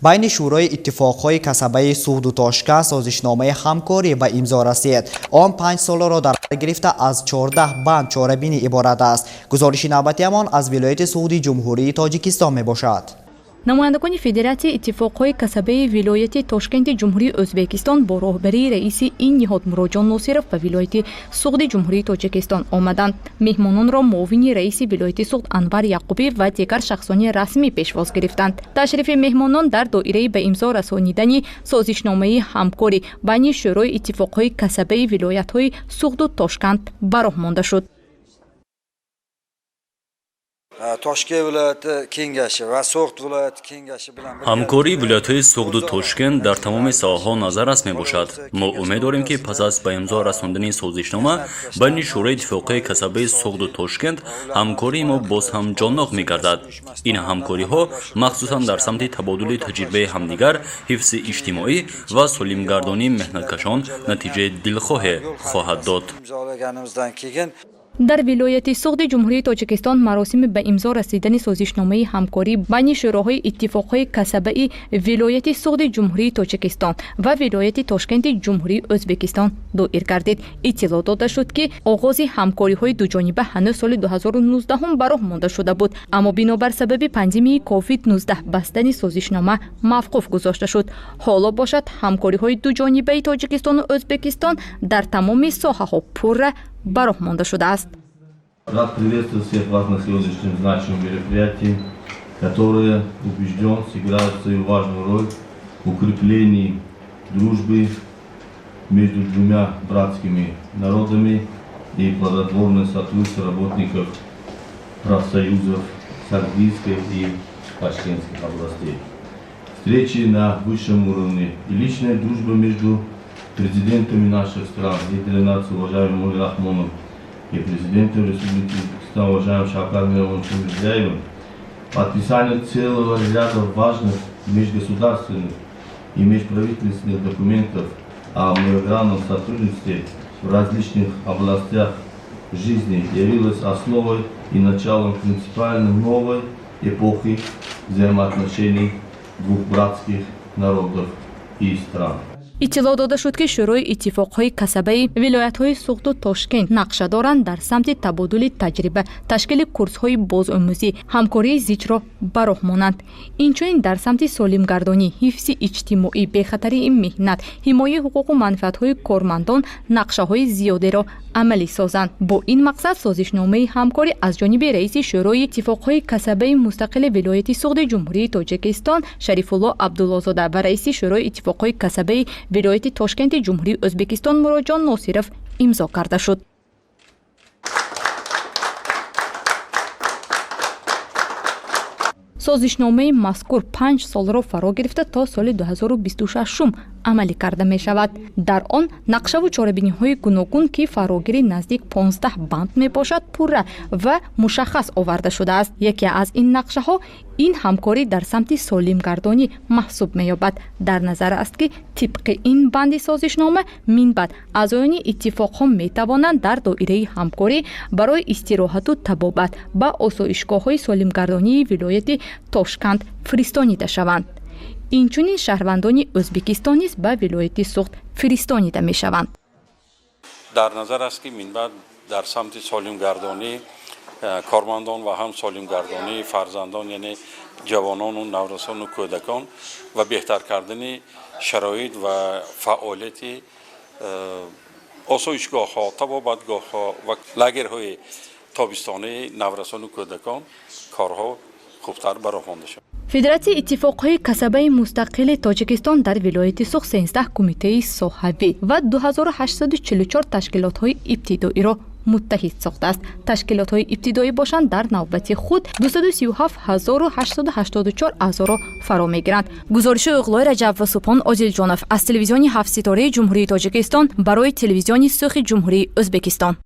بین شورای اتفاقهای کسبه سود تاشکند سازشنامه همکاری به امضا رسید. آن 5 سال را در بر گرفته از 14 بند چاره‌بینی عبارت است. گزارش نوبتیمان از ولایت سعودی جمهوری تاجیکستان می باشد. نمایندگان فدراسیون اتفاقهای کسبه ولایت تاشکند جمهوری ازبکستان با راهبری رئیس این نهاد مروجان ناصرов به ولایت سعودی جمهوری تاجیکستان آمدند. مهمانان را معاون رئیس ولایت سعود انور یعقوبی و دیگر شخصان رسمی پیشواز گرفتند. تشریف مهمانان در دایره به امضا رسانیدن سازشنامه همکاری بین شورای اتفاقهای کسبه ولایت‌های سعود و تاشکند براه مانده شد. همکاری ولایت‌های سعود و تاشکند در تمام ساحه‌ها نظر است میباشد. ما امید داریم که پس از به امضا رساندن سازشنامه بین شورای اتفاقی کسبه سعود و تاشکند همکاری ما باز هم جانب می‌گردد. این همکاری‌ها مخصوصاً در سمت تبادل تجربه همدیگر، حفظ اجتماعی و سالمگردانی مهنتکشان نتیجه دلخواه خواهد داد. در ولایت سعود جمهوری تاجیکستان مراسم به امضا رسیدن سازشنامه همکاری بین شوراهای اتفاقهای کسبه ولایت سعود جمهوری تاجیکستان و ولایت تاشکند جمهوری ازبکستان دایر گردید. اطلاع داده شد که آغاز همکاری‌های دوجانبه هنوز سال 2019 هم براه مانده شده بود، اما بنابر سبب پاندمی کووید 19 بستن سازشنامه موقوف گذاشته شد. حالا باشد همکاری‌های دوجانبه تاجیکستان و ازبکستان در تمام ساحه‌ها پوره براه مانده شده است. Рад приветствовать всех вас на сегодняшнем значимом мероприятии, которое, убежден, сыграет свою важную роль в укреплении дружбы между двумя братскими народами и плодотворное сотрудничество работников профсоюзов Саргийской и Ташкентской областей. Встречи на высшем уровне и личная дружба между президентами наших стран, лидеры нации, уважаемый Мули Рахмонов, и президентом Республики Узбекистан, уважаемым Шавкат Мировичем Мирзияевым, подписание целого ряда важных межгосударственных и межправительственных документов о многогранном сотрудничестве в различных областях жизни явилось основой и началом принципиально новой эпохи взаимоотношений двух братских народов и стран. اطلاع داده شد که شورای اتفاقهای کسبه ولایت‌های سعود و تاشکند نقشه دارند در سمت تبادل تجربه، تشکیل کورس‌های بازآموزی، همکاری زیچ را براه مانند. اینچنین در سمت سالمگردانی، حفظ اجتماعی، به‌خطری مهنت، حمایت حقوق و منفعت‌های کارمندان نقشه‌های زیاده را عملی سازند. با این مقصد سازشنامه همکاری از جانب رئیس شورای اتفاقهای کسبه مستقل ولایت سعود جمهوری تاجیکستان شریف الله عبدالله‌زاده و رئیس شورای اتفاقهای کسبه ولایت تاشکند جمهوری ازبکستان مروجان ناصرов امضا کرده شد. سازشنامه مذکور 5 سال را فرا گرفته تا سال 2026 عملی کرده می شود. در آن نقشه و چاره‌بینی های گوناگون که فراگیری نزدیک 15 بند می باشد پوره و مشخص آورده شده است. یکی از این نقشه ها این همکاری در سمت سالمگردانی محسوب می یابد. در نظر است که طبق این بند سازشنامه من بعد اعضایان اتفاق ها می توانند در دایره همکاری برای استراحت و طبابت به آسایشگاه های سالمگردانی ولایت تاشکند فرستانیده شوند. اینچنین شهروندان ازبکستان نیز به ولایت سعود فرستانیده می شوند. در نظر است که من بعد در سمت سالمگردانی کارمندان و هم سالمگردانی فرزندان یعنی جوانان و نورسان و کودکان و بهتر کردن شرایط و فعالیت آسایشگاه ها، طبابتگاه ها و لاگرهای تابستانی نورسان و کودکان کارها خوبتر برآورده مانده شد. فدراسیون اتفاقهای کسبه مستقل تاجیکستان در ولایت سعود 13 کمیته صحابی و 2844 تشکیلات‌های ابتدایی را متحد ساخته است. تشکیلات‌های ابتدایی باشند در نوبت خود 237884 اعضا را فرا می‌گیرند. گزارش اغلای رجب و سپان عادل جانف از تلویزیون 7 ستاره جمهوری تاجیکستان برای تلویزیون سرخ جمهوری ازبکستان.